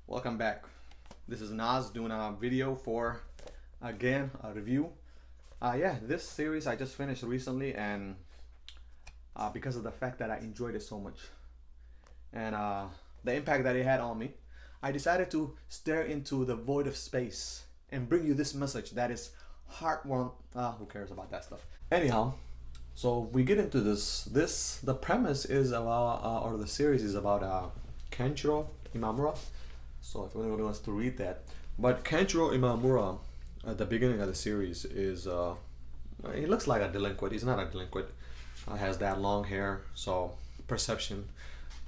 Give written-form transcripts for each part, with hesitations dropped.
Welcome back. This is Naz doing a video for, again, a review. Yeah, this series I just finished recently, and because of the fact that I enjoyed it so much and the impact that it had on me, I decided to stare into the void of space and bring you this message that is heartwarming. Who cares about that stuff? Anyhow, so we get into this. The premise is about, or the series is about Kenshiro Imamura. So if anyone wants to read that, but Kenshiro Imamura at the beginning of the series is he looks like a delinquent. He's not a delinquent. Has that long hair. So perception.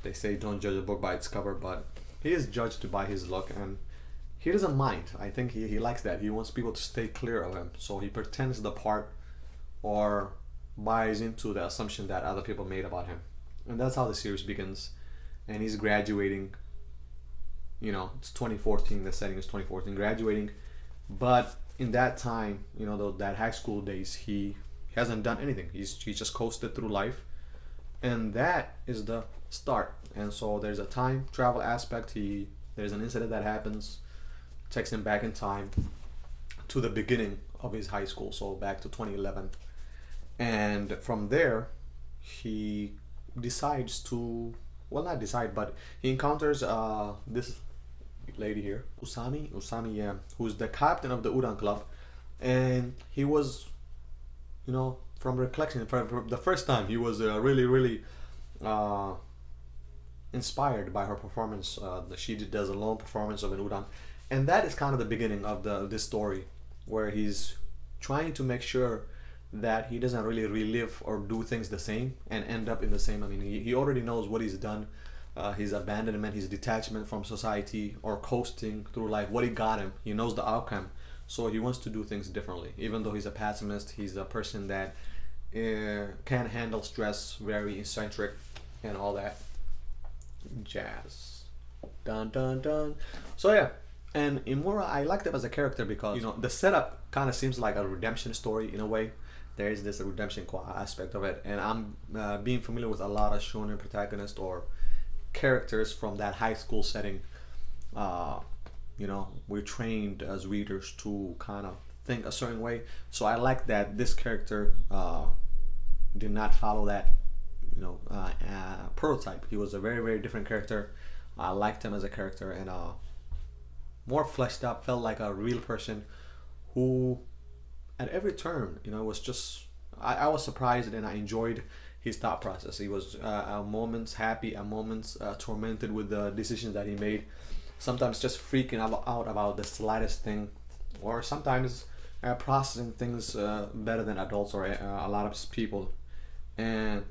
They say don't judge a book by its cover, but he is judged by his look, and he doesn't mind. I think he likes that. He wants people to stay clear of him, so he pretends the part or buys into the assumption that other people made about him, and that's how the series begins. And he's graduating. You know, it's 2014. The setting is 2014. Graduating, but in that time, you know, that high school days, he hasn't done anything. He just coasted through life, and that is the start. And so there's a time travel aspect. There's an incident that happens, takes him back in time to the beginning of his high school, so back to 2011, and from there he decides to, well, not decide, but he encounters this lady here, Usami, yeah, who's the captain of the Udon club. And he was, you know, from recollection, for the first time, he was really inspired by her performance. She does a lone performance of an Udon, and that is kind of the beginning of this story, where he's trying to make sure that he doesn't really relive or do things the same and end up in the same. I mean, he already knows what he's done, his abandonment, his detachment from society, or coasting through life, what he got him. He knows the outcome, so he wants to do things differently. Even though he's a pessimist, he's a person that can handle stress, very eccentric, and all that jazz. Dun dun dun. So yeah, and Imura, I liked him as a character because, you know, the setup kind of seems like a redemption story in a way. There is this redemption aspect of it, and I'm being familiar with a lot of shonen protagonists or characters from that high school setting. You know, we're trained as readers to kind of think a certain way, so I like that this character did not follow that, you know, prototype. He was a very different character. I liked him as a character, and more fleshed up, felt like a real person who at every turn, you know, was just, I was surprised, and I enjoyed his thought process. He was at moments happy, at moments tormented with the decisions that he made, sometimes just freaking out about the slightest thing, or sometimes processing things better than adults or a lot of people. And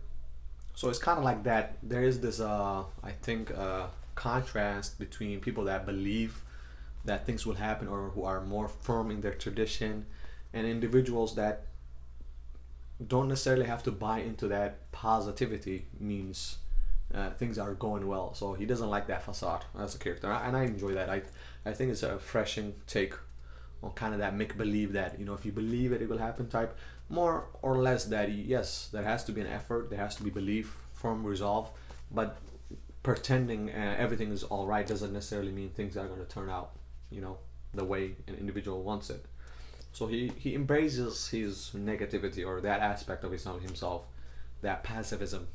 so it's kind of like that. There is this I think contrast between people that believe that things will happen, or who are more firm in their tradition, and individuals that don't necessarily have to buy into that positivity means things are going well. So he doesn't like that facade as a character, and I enjoy that. I think it's a refreshing take on kind of that make believe that, you know, if you believe it, it will happen type, more or less, that yes, there has to be an effort, there has to be belief, firm resolve, but pretending everything is all right doesn't necessarily mean things are going to turn out, you know, the way an individual wants it. So he embraces his negativity, or that aspect of himself, that pacifism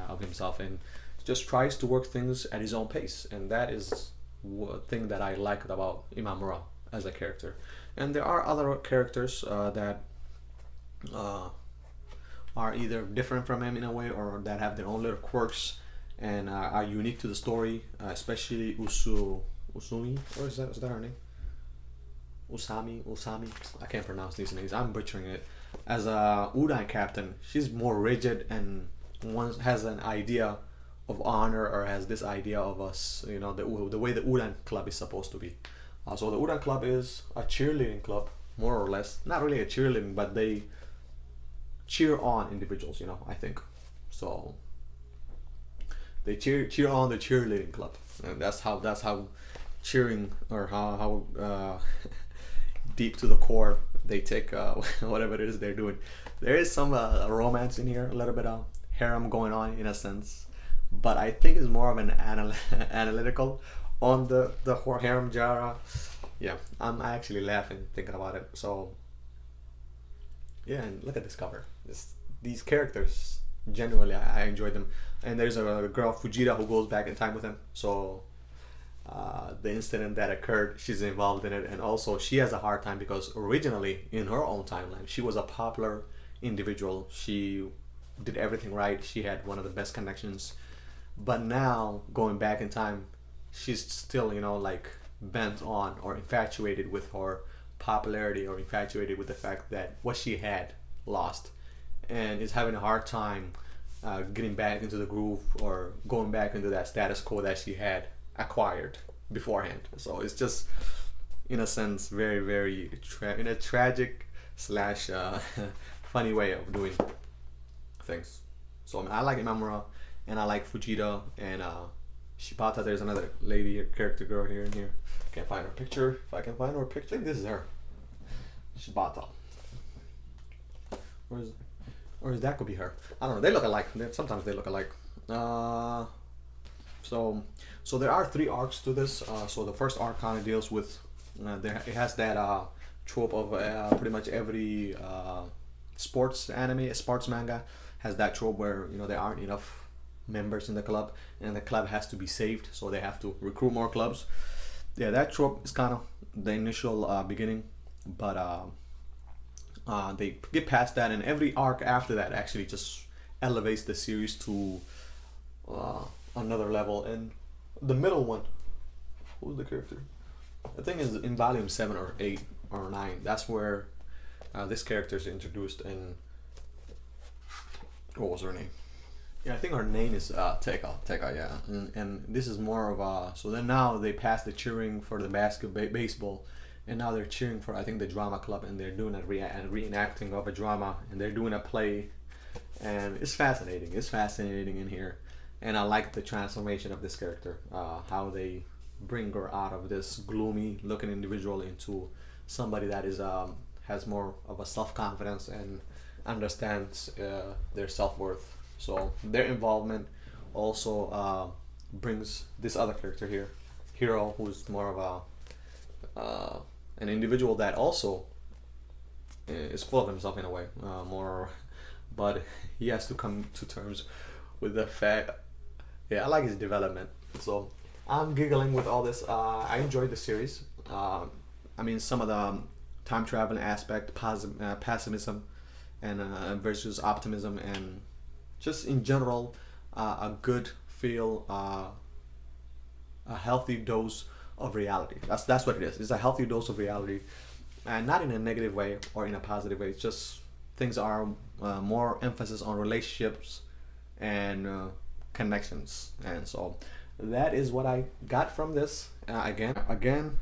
of himself, and just tries to work things at his own pace. And that is one thing that I liked about Imamura as a character. And there are other characters that are either different from him in a way, or that have their own little quirks and are unique to the story, especially Usumi, or is that her name? Usami, I can't pronounce these names, I'm butchering it. As a Udon captain, she's more rigid and has an idea of honor, or has this idea of us, you know, the way the Udon club is supposed to be. So the Udon club is a cheerleading club, more or less. Not really a cheerleading, but they cheer on individuals, you know, I think. So they cheer on the cheerleading club, and that's how cheering, or how deep to the core they take whatever it is they're doing. There is some romance in here, a little bit of harem going on in a sense, but I think it's more of an analytical on the harem genre. Yeah, I'm actually laughing thinking about it. So yeah, and look at this cover. These characters, genuinely, I enjoy them. And there's a girl, Fujita, who goes back in time with him. So the incident that occurred, she's involved in it, and also she has a hard time because originally in her own timeline, she was a popular individual. She did everything right. She had one of the best connections, but now going back in time, she's still, like bent on or infatuated with her popularity, or infatuated with the fact that what she had lost, and is having a hard time getting back into the groove or going back into that status quo that she had acquired beforehand. So it's just, in a sense, very, very in a tragic slash funny way of doing things. So I mean, I like Imamura, and I like Fujita, and Shibata. There's another lady character girl here and here. Can't find her picture. If I can find her picture, I think this is her. Shibata. Or that could be her. I don't know. They look alike. Sometimes they look alike. So there are 3 arcs to this. So the first arc kind of deals with it has that trope of pretty much every sports anime, sports manga has that trope where there aren't enough members in the club, and the club has to be saved, so they have to recruit more clubs. Yeah, that trope is kind of the initial beginning, but they get past that, and every arc after that actually just elevates the series to another level. And the middle one, who's the character? I think is in volume 7 or 8 or 9. That's where this character is introduced. And what was her name? Yeah, I think her name is Teka, yeah. And this is more of a, so then now they passed the cheering for the baseball, and now they're cheering for, I think, the drama club, and they're doing a reenacting of a drama, and they're doing a play, and it's fascinating in here. And I like the transformation of this character, how they bring her out of this gloomy looking individual into somebody that is has more of a self-confidence and understands their self-worth. So their involvement also brings this other character here, Hiro, who's more of an individual that also is full of himself in a way, but he has to come to terms with the fact. Yeah, I like his development. So I'm giggling with all this. I enjoyed the series. I mean, some of the time traveling aspect, pessimism, and versus optimism, and just in general, a good feel, a healthy dose of reality. That's what it is. It's a healthy dose of reality, and not in a negative way or in a positive way. It's just things are more emphasis on relationships and connections. And so that is what I got from this. Again,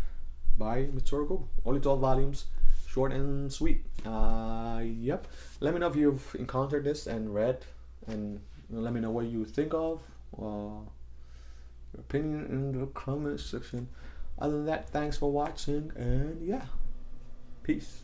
by Mitsurou. Only 12 volumes, short and sweet. Yep. Let me know if you've encountered this and read, and let me know what you think of. Your opinion in the comment section. Other than that, thanks for watching, and yeah, peace.